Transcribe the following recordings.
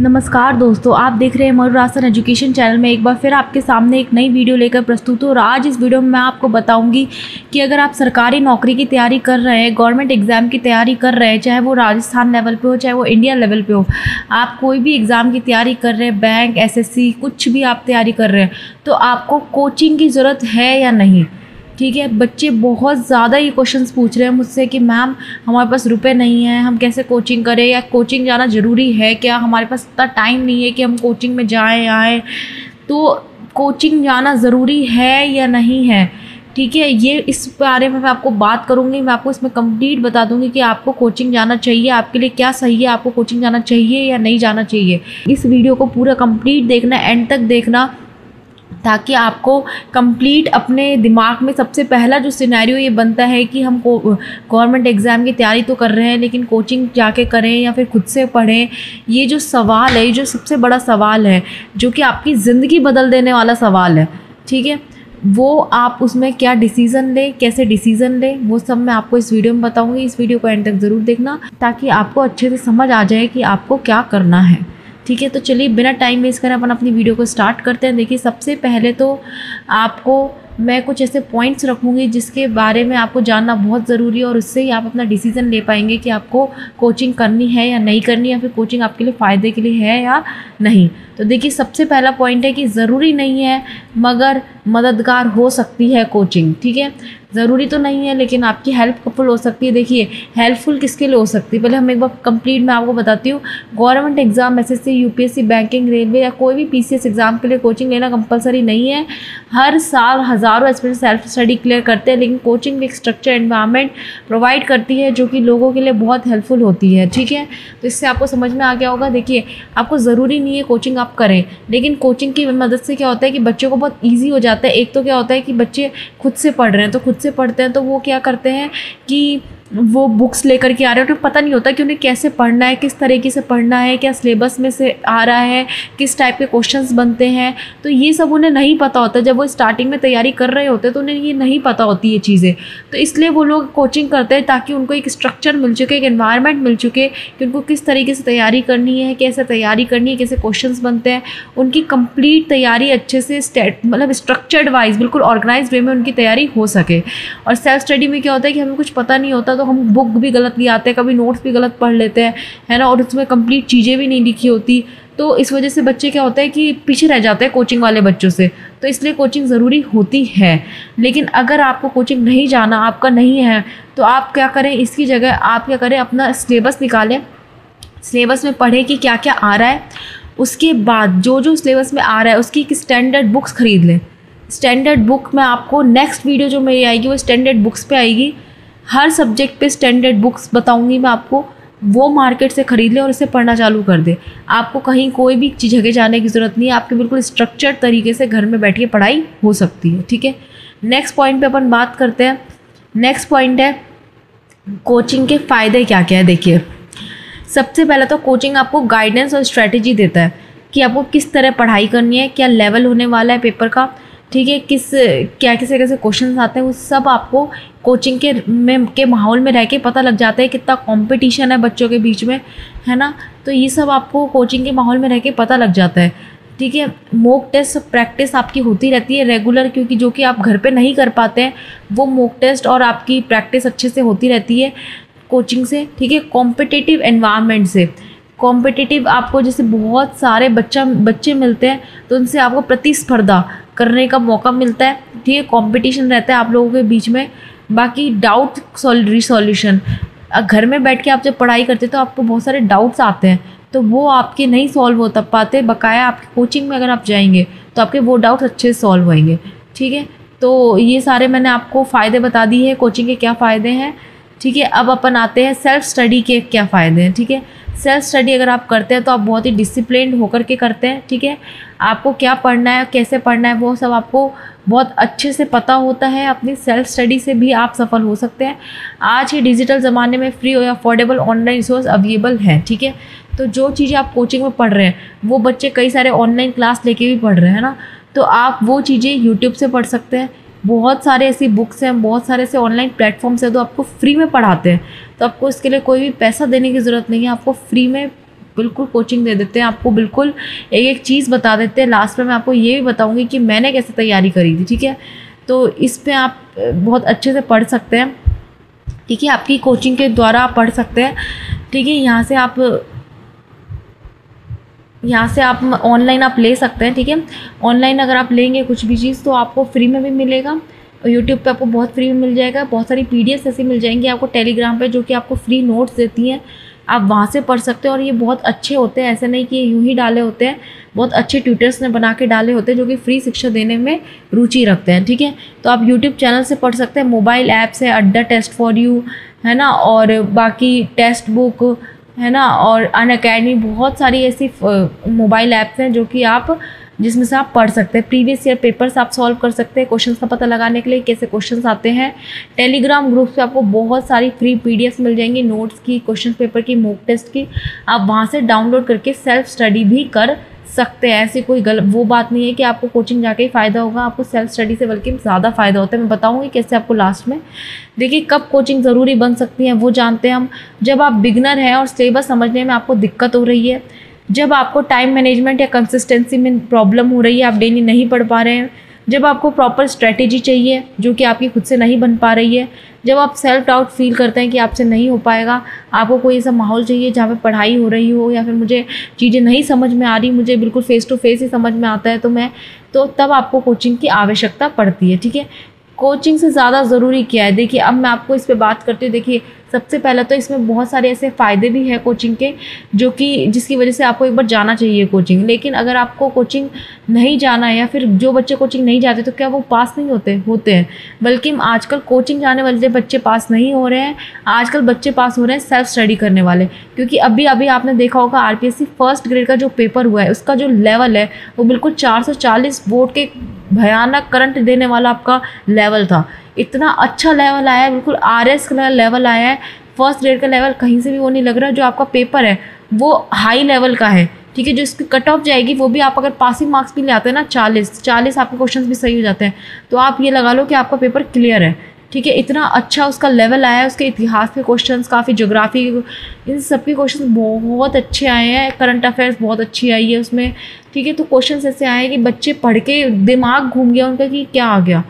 नमस्कार दोस्तों, आप देख रहे हैं मयूर आसन एजुकेशन चैनल में एक बार फिर आपके सामने एक नई वीडियो लेकर प्रस्तुत हूँ। और आज इस वीडियो में मैं आपको बताऊंगी कि अगर आप सरकारी नौकरी की तैयारी कर रहे हैं, गवर्नमेंट एग्ज़ाम की तैयारी कर रहे हैं, चाहे वो राजस्थान लेवल पे हो चाहे वो इंडिया लेवल पे हो, आप कोई भी एग्ज़ाम की तैयारी कर रहे हैं, बैंक, एसएससी, कुछ भी आप तैयारी कर रहे हैं, तो आपको कोचिंग की ज़रूरत है या नहीं। ठीक है, बच्चे बहुत ज़्यादा ये क्वेश्चंस पूछ रहे हैं मुझसे कि मैम हमारे पास रुपए नहीं हैं, हम कैसे कोचिंग करें, या कोचिंग जाना ज़रूरी है क्या, हमारे पास इतना टाइम नहीं है कि हम कोचिंग में जाएं आएँ। तो कोचिंग जाना ज़रूरी है या नहीं है, ठीक है, ये इस बारे में मैं आपको बात करूँगी। मैं आपको इसमें कंप्लीट बता दूँगी कि आपको कोचिंग जाना चाहिए, आपके लिए क्या सही है, आपको कोचिंग जाना चाहिए या नहीं जाना चाहिए। इस वीडियो को पूरा कंप्लीट देखना, एंड तक देखना, ताकि आपको कंप्लीट अपने दिमाग में सबसे पहला जो सिनेरियो ये बनता है कि हम गवर्नमेंट एग्ज़ाम की तैयारी तो कर रहे हैं लेकिन कोचिंग जाके करें या फिर खुद से पढ़ें। ये जो सवाल है, ये जो सबसे बड़ा सवाल है, जो कि आपकी ज़िंदगी बदल देने वाला सवाल है, ठीक है, वो आप उसमें क्या डिसीज़न लें, कैसे डिसीज़न लें, वो सब मैं आपको इस वीडियो में बताऊँगी। इस वीडियो को एंड तक ज़रूर देखना ताकि आपको अच्छे से समझ आ जाए कि आपको क्या करना है। ठीक है, तो चलिए बिना टाइम वेस्ट करें अपन अपनी वीडियो को स्टार्ट करते हैं। देखिए, सबसे पहले तो आपको मैं कुछ ऐसे पॉइंट्स रखूँगी जिसके बारे में आपको जानना बहुत ज़रूरी है, और उससे ही आप अपना डिसीज़न ले पाएंगे कि आपको कोचिंग करनी है या नहीं करनी, या फिर कोचिंग आपके लिए फ़ायदे के लिए है या नहीं। तो देखिए, सबसे पहला पॉइंट है कि ज़रूरी नहीं है मगर मददगार हो सकती है कोचिंग। ठीक है, ज़रूरी तो नहीं है लेकिन आपकी हेल्पफुल हो सकती है। देखिए, हेल्पफुल किसके लिए हो सकती है, पहले हम एक बार कंप्लीट मैं आपको बताती हूँ। Government exam, SSC, UPSC, banking, railway या कोई भी पीसीएस एग्ज़ाम के लिए कोचिंग लेना कंपलसरी नहीं है। हर साल हज़ारों एस्पिरेंट सेल्फ स्टडी क्लियर करते हैं, लेकिन कोचिंग भी एक स्ट्रक्चर एनवायरनमेंट प्रोवाइड करती है जो कि लोगों के लिए बहुत हेल्पफुल होती है। ठीक है, तो इससे आपको समझ में आ गया होगा। देखिए, आपको ज़रूरी नहीं है कोचिंग आप करें, लेकिन कोचिंग की मदद से क्या होता है कि बच्चों को बहुत ईजी हो जाता है। एक तो क्या होता है कि बच्चे खुद से पढ़ रहे हैं, तो खुद से पढ़ते हैं तो वो क्या करते हैं कि वो बुक्स लेकर के आ रहे हैं, उन्हें पता नहीं होता कि उन्हें कैसे पढ़ना है, किस तरीके से पढ़ना है, क्या सिलेबस में से आ रहा है, किस टाइप के क्वेश्चंस बनते हैं, तो ये सब उन्हें नहीं पता होता। जब वो स्टार्टिंग में तैयारी कर रहे होते हैं तो उन्हें ये नहीं पता होती ये चीज़ें, तो इसलिए वो लोग कोचिंग करते हैं ताकि उनको एक स्ट्रक्चर मिल चुके, एक एनवायरनमेंट मिल चुके कि उनको किस तरीके से तैयारी करनी है, कैसे तैयारी करनी है, कैसे क्वेश्चंस बनते हैं, उनकी कंप्लीट तैयारी अच्छे से मतलब स्ट्रक्चर्ड वाइज, बिल्कुल ऑर्गेनाइज वे में उनकी तैयारी हो सके। और सेल्फ स्टडी में क्या होता है कि हमें कुछ पता नहीं होता तो हम बुक भी गलत ले आते हैं, कभी नोट्स भी गलत पढ़ लेते हैं, है ना, और उसमें कंप्लीट चीज़ें भी नहीं लिखी होती। तो इस वजह से बच्चे क्या होता है कि पीछे रह जाते हैं कोचिंग वाले बच्चों से। तो इसलिए कोचिंग ज़रूरी होती है। लेकिन अगर आपको कोचिंग नहीं जाना, आपका नहीं है, तो आप क्या करें, इसकी जगह आप क्या करें, अपना सिलेबस निकालें, सिलेबस में पढ़ें कि क्या क्या आ रहा है। उसके बाद जो जो सिलेबस में आ रहा है उसकी एक स्टैंडर्ड बुक्स ख़रीद लें। स्टैंडर्ड बुक में आपको नेक्स्ट वीडियो जो मेरी आएगी वो स्टैंडर्ड बुक्स पे आएगी। हर सब्जेक्ट पे स्टैंडर्ड बुक्स बताऊंगी मैं आपको, वो मार्केट से ख़रीद लें और इसे पढ़ना चालू कर दें। आपको कहीं कोई भी जगह जाने की ज़रूरत नहीं है, आपके बिल्कुल स्ट्रक्चर्ड तरीके से घर में बैठ के पढ़ाई हो सकती है। ठीक है, नेक्स्ट पॉइंट पे अपन बात करते हैं। नेक्स्ट पॉइंट है कोचिंग के फ़ायदे क्या क्या है। देखिए, सबसे पहले तो कोचिंग आपको गाइडेंस और स्ट्रेटजी देता है कि आपको किस तरह पढ़ाई करनी है, क्या लेवल होने वाला है पेपर का, ठीक है, क्या कैसे कैसे क्वेश्चंस आते हैं, वो सब आपको कोचिंग के माहौल में रह के पता लग जाता है। कितना कंपटीशन है बच्चों के बीच में, है ना, तो ये सब आपको कोचिंग के माहौल में रह के पता लग जाता है। ठीक है, मॉक टेस्ट प्रैक्टिस आपकी होती रहती है रेगुलर, क्योंकि जो कि आप घर पे नहीं कर पाते हैं वो मॉक टेस्ट और आपकी प्रैक्टिस अच्छे से होती रहती है कोचिंग से। ठीक है, कॉम्पिटिटिव एनवायरनमेंट से, कॉम्पिटिटिव आपको जैसे बहुत सारे बच्चे मिलते हैं तो उनसे आपको प्रतिस्पर्धा करने का मौका मिलता है। ठीक है, कंपटीशन रहता है आप लोगों के बीच में। बाकी डाउट रिसोल्यूशन, घर में बैठ के आप जब पढ़ाई करते तो आपको बहुत सारे डाउट्स आते हैं तो वो आपके नहीं सॉल्व हो तब पाते, बकाया आपकी कोचिंग में अगर आप जाएंगे तो आपके वो डाउट्स अच्छे से सॉल्व होंगे। ठीक है, तो ये सारे मैंने आपको फ़ायदे बता दिए हैं, कोचिंग के क्या फ़ायदे हैं। ठीक है, अब अपन आते हैं सेल्फ स्टडी के क्या फ़ायदे हैं। ठीक है, सेल्फ स्टडी अगर आप करते हैं तो आप बहुत ही डिसिप्लिन्ड होकर के करते हैं। ठीक है, आपको क्या पढ़ना है, कैसे पढ़ना है, वो सब आपको बहुत अच्छे से पता होता है। अपनी सेल्फ स्टडी से भी आप सफल हो सकते हैं। आज के डिजिटल ज़माने में फ्री और अफोर्डेबल ऑनलाइन रिसोर्स अवेलेबल है। ठीक है, तो जो चीज़ें आप कोचिंग में पढ़ रहे हैं वो बच्चे कई सारे ऑनलाइन क्लास लेके भी पढ़ रहे हैं ना, तो आप वो चीज़ें यूट्यूब से पढ़ सकते हैं। बहुत सारे ऐसी बुक्स हैं, बहुत सारे ऐसे ऑनलाइन प्लेटफॉर्म्स हैं तो आपको फ्री में पढ़ाते हैं, तो आपको इसके लिए कोई भी पैसा देने की ज़रूरत नहीं है, आपको फ्री में बिल्कुल कोचिंग दे देते हैं आपको, बिल्कुल एक एक चीज़ बता देते हैं। लास्ट में मैं आपको ये भी बताऊँगी कि मैंने कैसे तैयारी करी थी, ठीक है। तो इस पे आप बहुत अच्छे से पढ़ सकते हैं, ठीक है। आपकी कोचिंग के द्वारा आप पढ़ सकते हैं, ठीक है। यहाँ से आप ऑनलाइन आप ले सकते हैं, ठीक है। ऑनलाइन अगर आप लेंगे कुछ भी चीज़ तो आपको फ्री में भी मिलेगा, और यूट्यूब पे आपको बहुत फ्री में मिल जाएगा। बहुत सारी पीडीएफ ऐसी मिल जाएंगी आपको टेलीग्राम पे, जो कि आपको फ्री नोट्स देती हैं, आप वहाँ से पढ़ सकते हो। और ये बहुत अच्छे होते हैं, ऐसे नहीं कि यूँ ही डाले होते हैं, बहुत अच्छे ट्यूटर्स ने बना के डाले होते हैं जो कि फ्री शिक्षा देने में रुचि रखते हैं, ठीक है। तो आप यूट्यूब चैनल से पढ़ सकते हैं। मोबाइल ऐप्स है, अड्डा टेस्ट फॉर यू है ना, और बाकी टेक्स्ट बुक है ना, और अनअकैडमी, बहुत सारी ऐसी मोबाइल ऐप्स हैं जो कि आप जिसमें से आप पढ़ सकते हैं। प्रीवियस ईयर पेपर्स आप सॉल्व कर सकते हैं, क्वेश्चंस का पता लगाने के लिए कैसे क्वेश्चंस आते हैं। टेलीग्राम ग्रुप पे आपको बहुत सारी फ्री पीडीएफ मिल जाएंगी, नोट्स की, क्वेश्चन पेपर की, मॉक टेस्ट की। आप वहाँ से डाउनलोड करके सेल्फ स्टडी भी कर सकते हैं। ऐसी कोई वो बात नहीं है कि आपको कोचिंग जाके ही फ़ायदा होगा, आपको सेल्फ स्टडी से बल्कि ज़्यादा फ़ायदा होता है। मैं बताऊँगी कैसे आपको लास्ट में। देखिए, कब कोचिंग ज़रूरी बन सकती है वो जानते हैं हम। जब आप बिगनर हैं और सिलेबस समझने में आपको दिक्कत हो रही है, जब आपको टाइम मैनेजमेंट या कंसिस्टेंसी में प्रॉब्लम हो रही है, आप डेली नहीं पढ़ पा रहे हैं, जब आपको प्रॉपर स्ट्रेटेजी चाहिए जो कि आपकी खुद से नहीं बन पा रही है, जब आप सेल्फ डाउट फील करते हैं कि आपसे नहीं हो पाएगा, आपको कोई ऐसा माहौल चाहिए जहाँ पे पढ़ाई हो रही हो, या फिर मुझे चीज़ें नहीं समझ में आ रही, मुझे बिल्कुल फेस टू फेस ही समझ में आता है, तो तब आपको कोचिंग की आवश्यकता पड़ती है, ठीक है। कोचिंग से ज़्यादा ज़रूरी क्या है, देखिए अब मैं आपको इस पे बात करती हूँ। देखिए, सबसे पहले तो इसमें बहुत सारे ऐसे फ़ायदे भी हैं कोचिंग के, जो कि जिसकी वजह से आपको एक बार जाना चाहिए कोचिंग। लेकिन अगर आपको कोचिंग नहीं जाना है, या फिर जो बच्चे कोचिंग नहीं जाते, तो क्या वो पास नहीं होते हैं। बल्कि आजकल कोचिंग जाने वाले बच्चे पास नहीं हो रहे हैं, आजकल बच्चे पास हो रहे हैं सेल्फ स्टडी करने वाले। क्योंकि अभी आपने देखा होगा आरपीएससी फर्स्ट ग्रेड का जो पेपर हुआ है, उसका जो लेवल है वो बिल्कुल 440 वोट के भयानक करंट देने वाला आपका लेवल था। इतना अच्छा लेवल आया है, बिल्कुल आरएस का लेवल आया है। फर्स्ट ग्रेड का लेवल कहीं से भी वो नहीं लग रहा। जो आपका पेपर है वो हाई लेवल का है, ठीक है। जो इसकी कट ऑफ जाएगी वो भी, आप अगर पासिंग मार्क्स भी ले आते हैं ना 40 आपके क्वेश्चंस भी सही हो जाते हैं, तो आप ये लगा लो कि आपका पेपर क्लियर है, ठीक है। इतना अच्छा उसका लेवल आया है। उसके इतिहास के क्वेश्चंस, काफ़ी ज्योग्राफी, इन सब के क्वेश्चन बहुत अच्छे आए हैं। करंट अफेयर्स बहुत अच्छी आई है उसमें, ठीक है। तो क्वेश्चंस ऐसे आए कि बच्चे पढ़ के दिमाग घूम गया उनका कि क्या आ गया,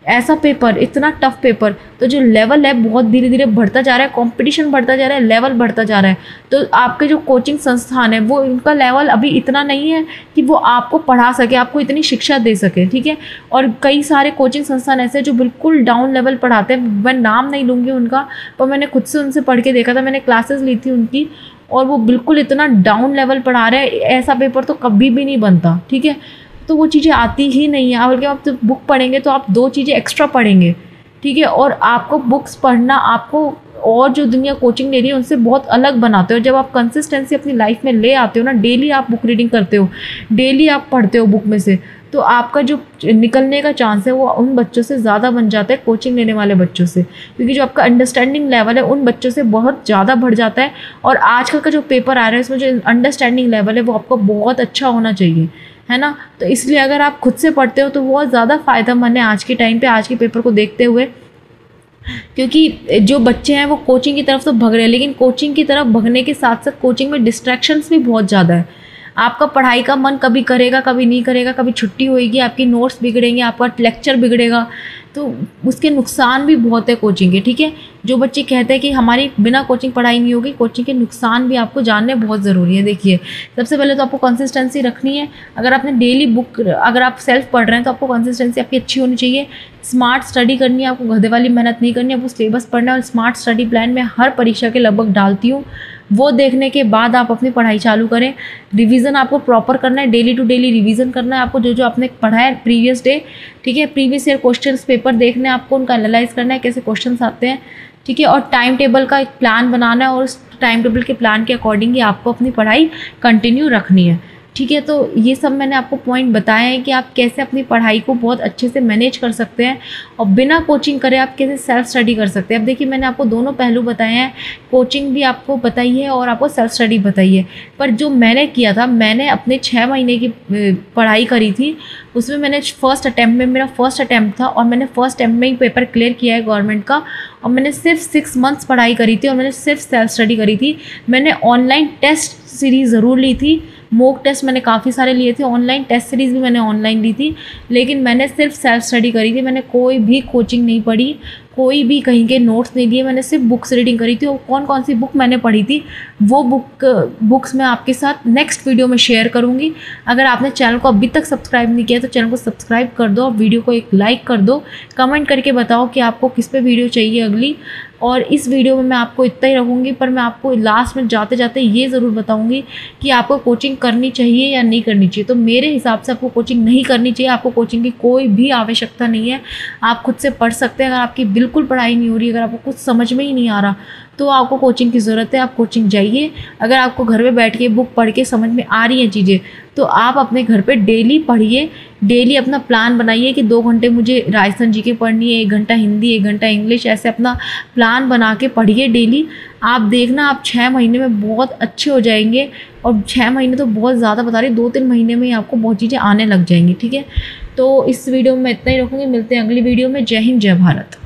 ऐसा पेपर, इतना टफ पेपर। तो जो लेवल है बहुत धीरे धीरे बढ़ता जा रहा है, कंपटीशन बढ़ता जा रहा है, लेवल बढ़ता जा रहा है। तो आपके जो कोचिंग संस्थान है वो, उनका लेवल अभी इतना नहीं है कि वो आपको पढ़ा सके, आपको इतनी शिक्षा दे सके, ठीक है। और कई सारे कोचिंग संस्थान ऐसे जो बिल्कुल डाउन लेवल पढ़ाते हैं, मैं नाम नहीं लूँगी उनका, पर मैंने खुद से उनसे पढ़ के देखा था, मैंने क्लासेस ली थी उनकी, और वो बिल्कुल इतना डाउन लेवल पढ़ा रहे हैं, ऐसा पेपर तो कभी भी नहीं बनता, ठीक है। तो वो चीज़ें आती ही नहीं है। बल्कि आप जब बुक पढ़ेंगे तो आप 2 चीज़ें एक्स्ट्रा पढ़ेंगे, ठीक है। और आपको बुक्स पढ़ना, आपको और जो दुनिया कोचिंग ले रही है उनसे बहुत अलग बनाते हो। जब आप कंसिस्टेंसी अपनी लाइफ में ले आते हो ना, डेली आप बुक रीडिंग करते हो, डेली आप पढ़ते हो बुक में से, तो आपका जो निकलने का चांस है वो उन बच्चों से ज़्यादा बन जाता है, कोचिंग लेने वाले बच्चों से। क्योंकि जो आपका अंडरस्टैंडिंग लेवल है उन बच्चों से बहुत ज़्यादा बढ़ जाता है। और आजकल का जो पेपर आ रहा है उसमें जो अंडरस्टैंडिंग लेवल है वो आपका बहुत अच्छा होना चाहिए, है ना। तो इसलिए अगर आप खुद से पढ़ते हो तो बहुत ज़्यादा फ़ायदेमंद है आज के टाइम पे, आज के पेपर को देखते हुए। क्योंकि जो बच्चे हैं वो कोचिंग की तरफ तो भग रहे हैं, लेकिन कोचिंग की तरफ भगने के साथ साथ कोचिंग में डिस्ट्रैक्शंस भी बहुत ज़्यादा है। आपका पढ़ाई का मन कभी करेगा, कभी नहीं करेगा, कभी छुट्टी होएगी, आपकी नोट्स बिगड़ेंगे, आपका लेक्चर बिगड़ेगा, तो उसके नुकसान भी बहुत है कोचिंग के, ठीक है। जो बच्चे कहते हैं कि हमारी बिना कोचिंग पढ़ाई नहीं होगी, कोचिंग के नुकसान भी आपको जानने बहुत ज़रूरी है। देखिए, सबसे पहले तो आपको कंसिस्टेंसी रखनी है। अगर आपने डेली बुक, अगर आप सेल्फ पढ़ रहे हैं तो आपको कंसिस्टेंसी आपकी अच्छी होनी चाहिए। स्मार्ट स्टडी करनी है, आपको गधे वाली मेहनत नहीं करनी है, आपको सिलेबस पढ़ना है। और स्मार्ट स्टडी प्लान में हर परीक्षा के लगभग डालती हूँ, वो देखने के बाद आप अपनी पढ़ाई चालू करें। रिवीजन आपको प्रॉपर करना है, डेली टू डेली रिवीजन करना है आपको, जो जो आपने पढ़ा है प्रीवियस डे, ठीक है। प्रीवियस ईयर क्वेश्चंस पेपर देखने हैं आपको, उनका एनालाइज करना है, कैसे क्वेश्चंस आते हैं, ठीक है। और टाइम टेबल का एक प्लान बनाना है, और उस टाइम टेबल के प्लान के अकॉर्डिंग ही आपको अपनी पढ़ाई कंटिन्यू रखनी है। ठीक है। तो ये सब मैंने आपको पॉइंट बताए हैं कि आप कैसे अपनी पढ़ाई को बहुत अच्छे से मैनेज कर सकते हैं और बिना कोचिंग करे आप कैसे सेल्फ स्टडी कर सकते हैं। अब देखिए मैंने आपको दोनों पहलू बताए हैं, कोचिंग भी आपको बताई है और आपको सेल्फ स्टडी बताई है। पर जो मैंने किया था, मैंने अपने 6 महीने की पढ़ाई करी थी, उसमें मैंने फर्स्ट अटैम्प्ट में, मेरा फर्स्ट अटैम्प्ट था और मैंने फर्स्ट अटैम्प्ट में ही पेपर क्लियर किया है गवर्नमेंट का। और मैंने सिर्फ 6 मंथ्स पढ़ाई करी थी और मैंने सिर्फ सेल्फ स्टडी करी थी। मैंने ऑनलाइन टेस्ट सीरीज़ ज़रूर ली थी, मॉक टेस्ट मैंने काफ़ी सारे लिए थे, ऑनलाइन टेस्ट सीरीज़ भी मैंने ऑनलाइन ली थी, लेकिन मैंने सिर्फ सेल्फ स्टडी करी थी। मैंने कोई भी कोचिंग नहीं पढ़ी, कोई भी कहीं के नोट्स नहीं लिए, मैंने सिर्फ बुक्स रीडिंग करी थी। और कौन कौन सी बुक मैंने पढ़ी थी वो बुक्स मैं आपके साथ नेक्स्ट वीडियो में शेयर करूँगी। अगर आपने चैनल को अभी तक सब्सक्राइब नहीं किया तो चैनल को सब्सक्राइब कर दो और वीडियो को एक लाइक कर दो। कमेंट करके बताओ कि आपको किस पे वीडियो चाहिए अगली। और इस वीडियो में मैं आपको इतना ही रखूँगी, पर मैं आपको लास्ट में जाते जाते ये ज़रूर बताऊँगी कि आपको कोचिंग करनी चाहिए या नहीं करनी चाहिए। तो मेरे हिसाब से आपको कोचिंग नहीं करनी चाहिए, आपको कोचिंग की कोई भी आवश्यकता नहीं है, आप खुद से पढ़ सकते हैं। अगर आपकी बिल्कुल पढ़ाई नहीं हो रही, अगर आपको कुछ समझ में ही नहीं आ रहा तो आपको कोचिंग की ज़रूरत है, आप कोचिंग जाइए। अगर आपको घर में बैठ के बुक पढ़ के समझ में आ रही हैं चीज़ें तो आप अपने घर पे डेली पढ़िए, डेली अपना प्लान बनाइए कि 2 घंटे मुझे राजस्थान जीके पढ़नी है, 1 घंटा हिंदी, 1 घंटा इंग्लिश, ऐसे अपना प्लान बना के पढ़िए डेली। आप देखना आप 6 महीने में बहुत अच्छे हो जाएंगे। और 6 महीने तो बहुत ज़्यादा बता रही, 2-3 महीने में ही आपको बहुत चीज़ें आने लग जाएंगी। ठीक है, तो इस वीडियो में मैं इतना ही रखूँगी, मिलते हैं अगली वीडियो में। जय हिंद, जय भारत।